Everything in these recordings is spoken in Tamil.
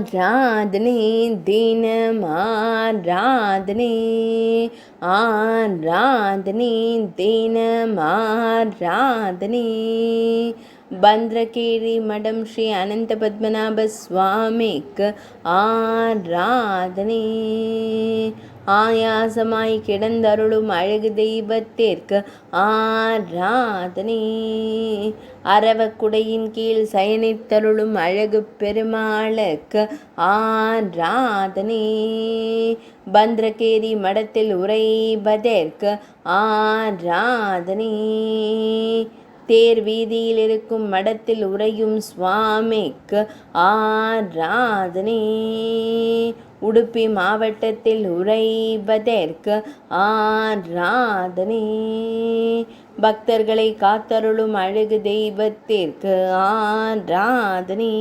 ஆராதனை தினம் ஆராதனை ஆராதனை தினம் ஆராதனை பந்திரகேரி மடம் ஸ்ரீ அனந்த பத்மநாப சுவாமிக்கு ஆராதனை ஆயாசமாய் கிடந்தருளும் அழகு தெய்வத்திற்கு ஆராதனை அரவக்குடையின் கீழ் சயனித்தருளும் அழகு பெருமாளுக்கு ஆராதனை பந்திரகேரி மடத்தில் உரைபதற்கு ஆராதனை தேர் வீதியில் இருக்கும் மடத்தில் உறையும் சுவாமிக்கு ஆராதனை உடுப்பி மாவட்டத்தில் உறைபதற்கு ஆராதனை பக்தர்களை காத்தருளும் அழகு தெய்வத்திற்கு ஆராதனை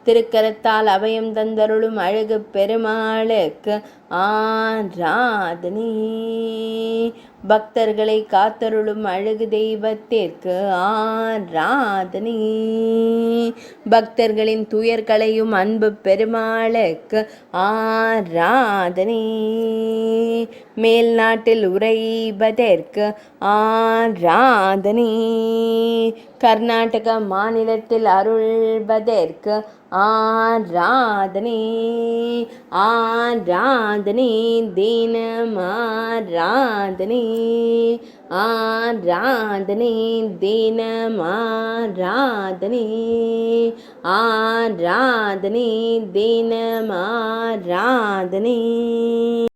திருக்கரத்தால் அபயம் தந்தருளும் அழகு பெருமாளுக்கு ஆராதனை பக்தர்களை காத்தருளும் அழகு தெய்வத்திற்கு ஆராதனை பக்தர்களின் துயர்களையும் அன்பு பெருமாளுக்கு ஆராதனை மேல் நாட்டில் உறைபதற்கு ஆராதனை கர்நாடக மாநிலத்தில் அருள்பதற்கு ஆராதனை ஆராதனை தினம் ஆராதனை ஆராதனை தினம் ஆராதனை ஆராதனை தினம் ஆராதனை